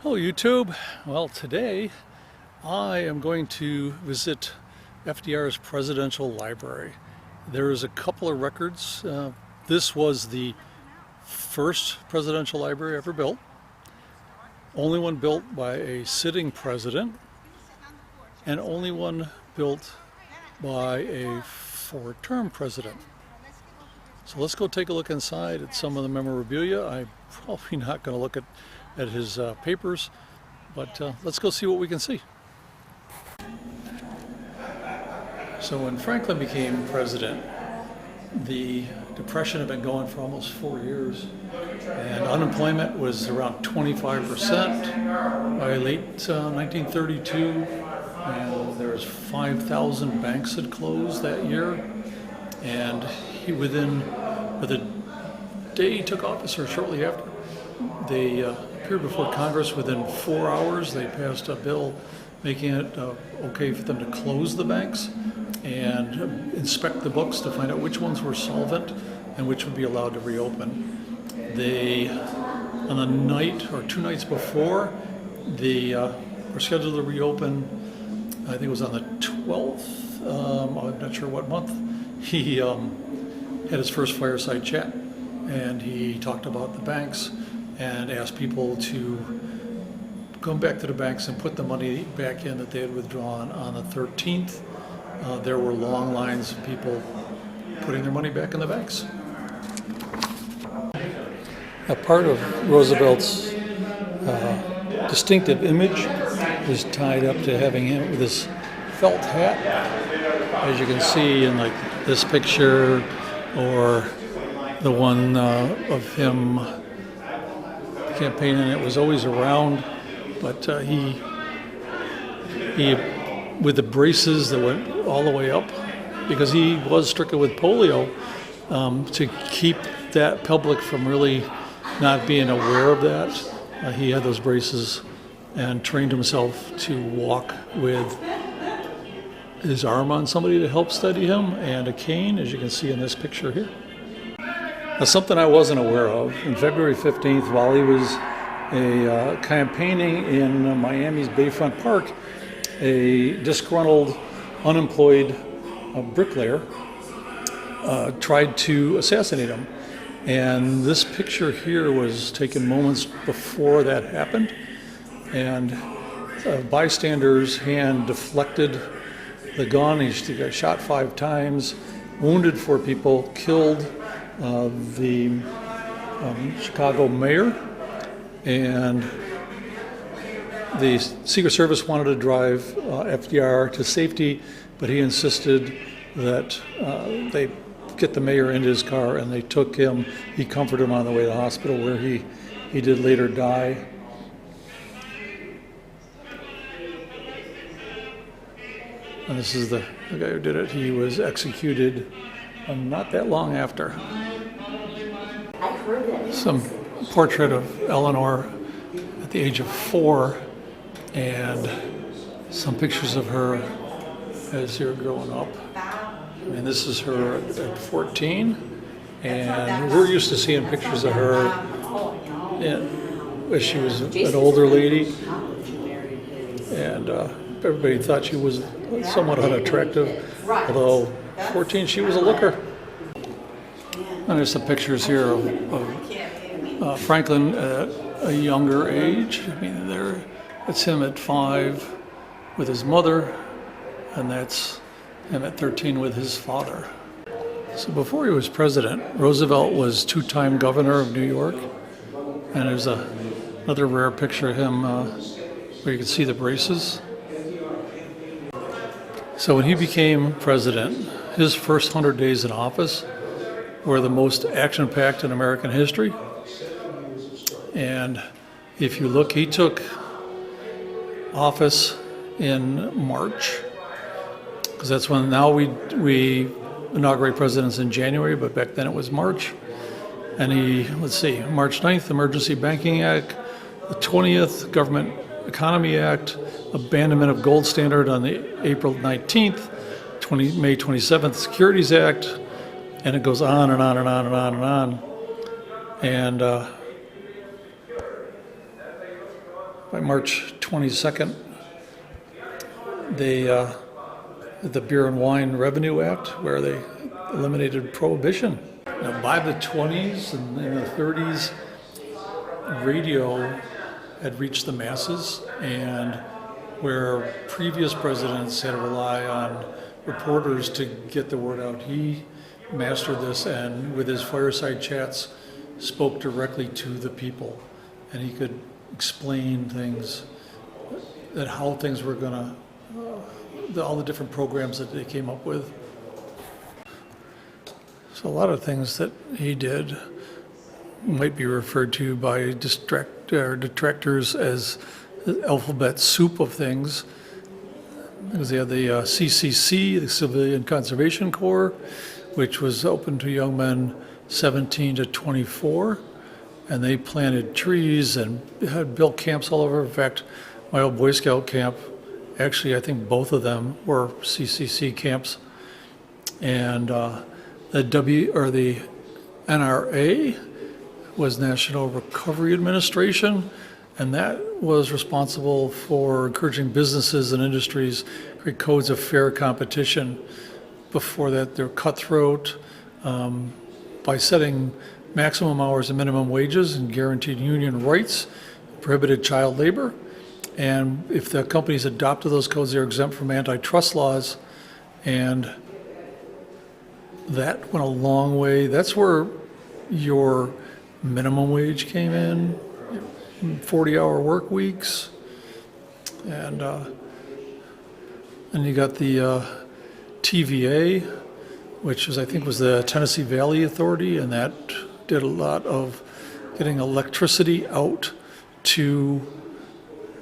Hello YouTube. Well, today I am going to visit FDR's Presidential Library. There's a couple of records. This was the first presidential library ever built. Only one built by a sitting president, and only one built by a four-term president. So let's go take a look inside at some of the memorabilia. I'm probably not going to look at his papers, but let's go see what we can see. So when Franklin became president, the Depression had been going for almost 4 years, and unemployment was around 25% by late 1932, and there was 5,000 banks had closed that year, and by the day he took office, or shortly after, they appeared before Congress. Within 4 hours, they passed a bill making it okay for them to close the banks and inspect the books to find out which ones were solvent and which would be allowed to reopen. They, on the night or 2 nights before, they were scheduled to reopen. I think it was on the 12th. I'm not sure what month. He had his first fireside chat, and he talked about the banks and asked people to come back to the banks and put the money back in that they had withdrawn on the 13th. There were long lines of people putting their money back in the banks. A part of Roosevelt's distinctive image was tied up to having him with his felt hat. As you can see in like this picture, or the one of him campaigning, it was always around, but he with the braces that went all the way up, because he was stricken with polio, to keep that public from really not being aware of that, he had those braces and trained himself to walk with his arm on somebody to help steady him, and a cane, as you can see in this picture here. Now, something I wasn't aware of, on February 15th, while he was campaigning in Miami's Bayfront Park, a disgruntled, unemployed bricklayer tried to assassinate him. And this picture here was taken moments before that happened, and a bystander's hand deflected the gun. He got shot 5 times, wounded 4 people, killed the Chicago mayor, and the Secret Service wanted to drive FDR to safety, but he insisted that they get the mayor into his car, and they took him. He comforted him on the way to the hospital, where he did later die. And this is the guy who did it. He was executed not that long after. Some portrait of Eleanor at the age of 4, and some pictures of her as you're growing up. And this is her at 14, and we're used to seeing pictures of her as she was an older lady, and everybody thought she was somewhat unattractive, although 14 she was a looker. And there's some pictures here of Franklin at a younger age. I mean, it's him at 5 with his mother, and that's him at 13 with his father. So before he was president, Roosevelt was 2-time governor of New York, and there's another rare picture of him where you can see the braces. So when he became president, his first 100 days in office were the most action-packed in American history. And if you look, he took office in March, because that's when, now we inaugurate presidents in January, but back then it was March. And March 9th, Emergency Banking Act, the 20th, Government Economy Act, abandonment of gold standard on the April 19th, May 27th, Securities Act, and it goes on and on and on and on and on. And by March 22nd, the Beer and Wine Revenue Act, where they eliminated prohibition. Now, by the 20s and in the 30s, radio had reached the masses, and where previous presidents had to rely on reporters to get the word out, he mastered this, and with his fireside chats spoke directly to the people, and he could explain things, that how things were gonna, all the different programs that they came up with. So a lot of things that he did might be referred to by detractors as the alphabet soup of things, because they had the CCC, the Civilian Conservation Corps, which was open to young men 17 to 24, and they planted trees and had built camps all over. In fact, my old Boy Scout camp, actually I think both of them were CCC camps, and the NRA was National Recovery Administration, and that was responsible for encouraging businesses and industries to create codes of fair competition. Before that, they're cutthroat by setting maximum hours and minimum wages and guaranteed union rights, prohibited child labor, and if the companies adopted those codes, they're exempt from antitrust laws, and that went a long way. That's where your minimum wage came in, 40-hour work weeks, and you got the TVA, which was, I think, was the Tennessee Valley Authority, and that did a lot of getting electricity out to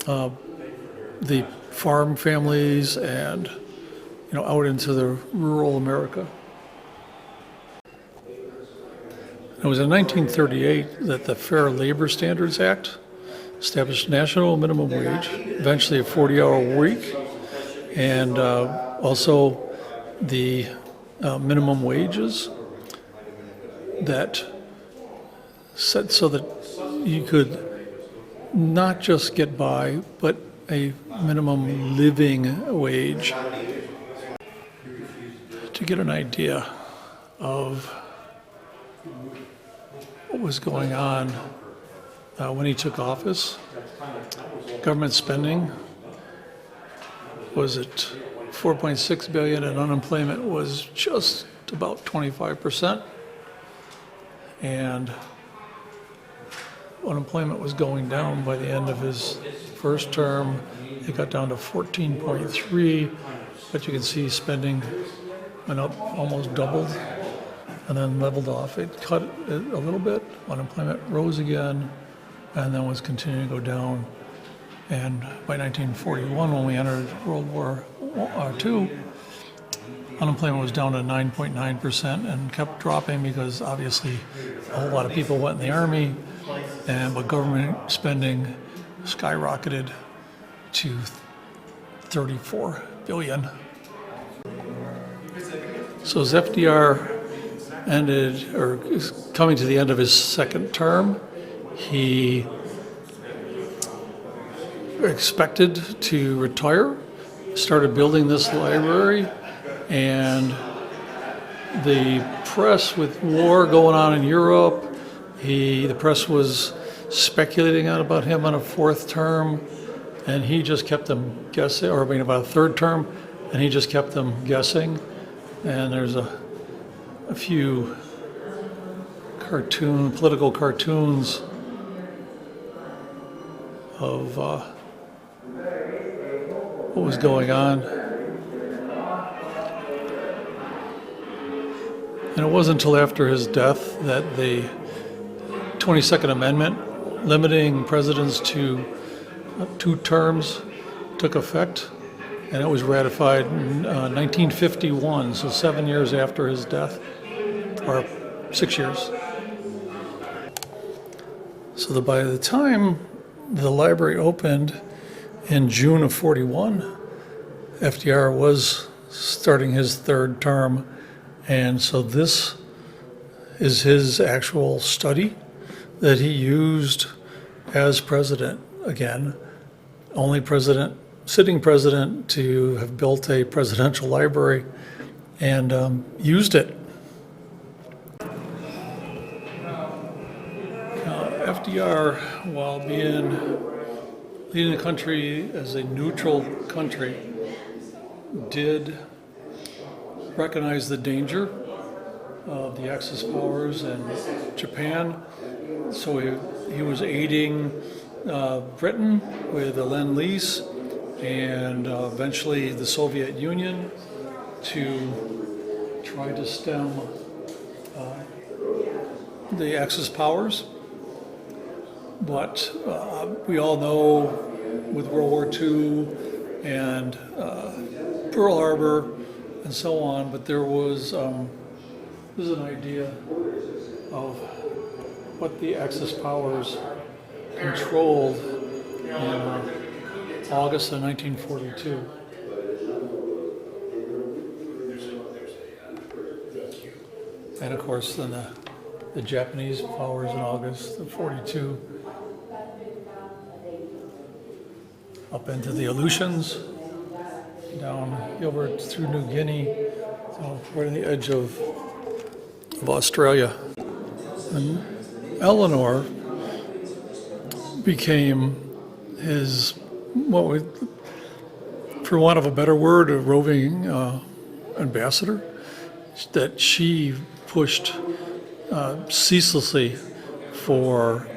the farm families and out into the rural America. It was in 1938 that the Fair Labor Standards Act established national minimum wage, eventually a 40-hour week, and also the minimum wages that set so that you could not just get by, but a minimum living wage. To get an idea of what was going on when he took office, government spending was at $4.6 billion, and unemployment was just about 25%. And unemployment was going down by the end of his first term. It got down to 14.3, but you can see spending went up, almost doubled, and then leveled off. It cut a little bit, unemployment rose again, and then was continuing to go down. And by 1941, when we entered World War II, unemployment was down to 9.9% and kept dropping because obviously a whole lot of people went in the Army, but government spending skyrocketed to $34 billion. So as FDR ended, or is coming to the end of his second term, he expected to retire, started building this library, and the press, with war going on in Europe, the press was speculating out about him on a fourth term, and he just kept them guessing, or about a third term, and he just kept them guessing. And there's a few political cartoons of what was going on. And it wasn't until after his death that the 22nd Amendment limiting presidents to 2 terms took effect, and it was ratified in 1951, so 7 years after his death, or 6 years. So by the time the library opened in June of 41, FDR was starting his third term, and so this is his actual study that he used as president again. only sitting president to have built a presidential library and used it. FDR, while leading the country as a neutral country, did recognize the danger of the Axis powers and Japan. So he was aiding Britain with the Lend-Lease and eventually the Soviet Union to try to stem the Axis powers. But we all know with World War II and Pearl Harbor and so on, but there's an idea of what the Axis powers controlled in August of 1942. And of course, then the Japanese powers in August of 42. Up into the Aleutians, down over through New Guinea, so right on the edge of Australia. And Eleanor became his, for want of a better word, a roving ambassador that she pushed ceaselessly for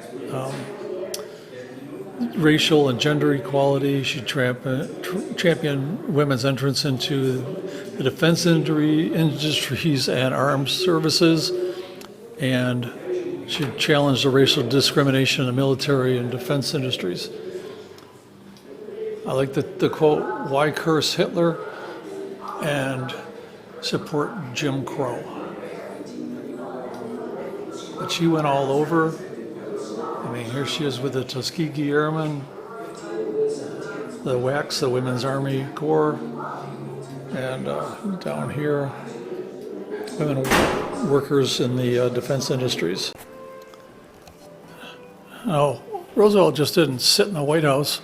racial and gender equality. She championed women's entrance into the defense industries and armed services, and she challenged the racial discrimination in the military and defense industries. I like the quote, "Why curse Hitler and support Jim Crow?" But she went all over. I mean, here she is with the Tuskegee Airmen, the WACs, the Women's Army Corps, and down here, women workers in the defense industries. Now, Roosevelt just didn't sit in the White House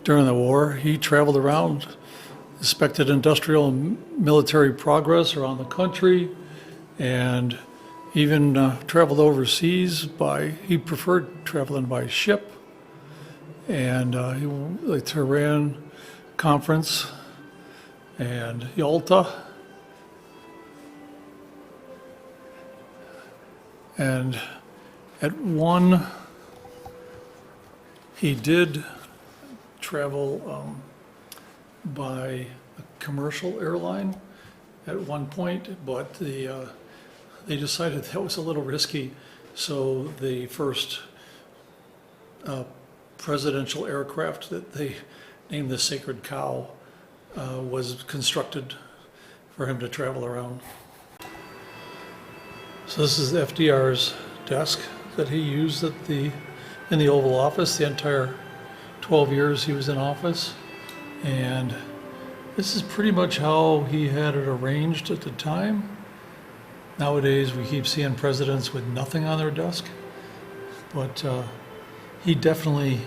during the war. He traveled around, inspected industrial and military progress around the country, and even traveled overseas he preferred traveling by ship. And the Tehran conference and Yalta. And at one, he did travel by a commercial airline at one point, but they decided that was a little risky, so the first presidential aircraft that they named the Sacred Cow was constructed for him to travel around. So this is FDR's desk that he used in the Oval Office the entire 12 years he was in office, and this is pretty much how he had it arranged at the time. Nowadays, we keep seeing presidents with nothing on their desk, but he definitely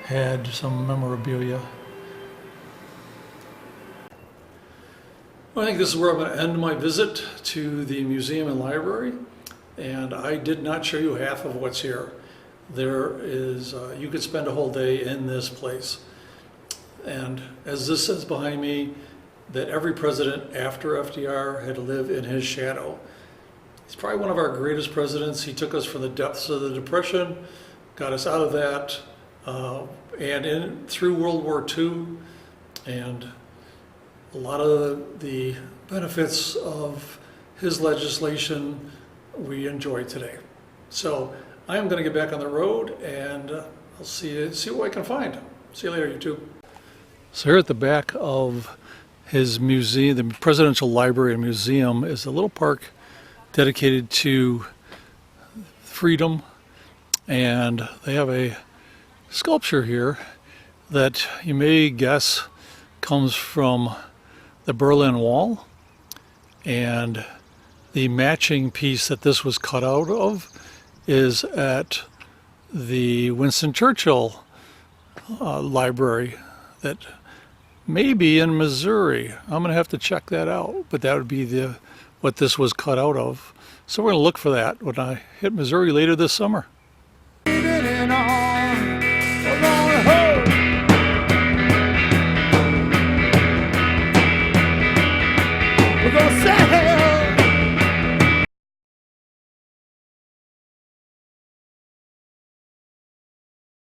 had some memorabilia. I think this is where I'm going to end my visit to the museum and library, and I did not show you half of what's here. There is, you could spend a whole day in this place. And as this says behind me, that every president after FDR had to live in his shadow. He's probably one of our greatest presidents. He took us from the depths of the Depression, got us out of that, and through World War II, and a lot of the benefits of his legislation we enjoy today. So I am going to get back on the road, and I'll see what I can find. See you later, YouTube. So here at the back of his museum, the Presidential Library and Museum, is a little park dedicated to freedom, and they have a sculpture here that you may guess comes from the Berlin Wall, and the matching piece that this was cut out of is at the Winston Churchill library that may be in Missouri. I'm going to have to check that out, but that would be what this was cut out of. So we're going to look for that when I hit Missouri later this summer.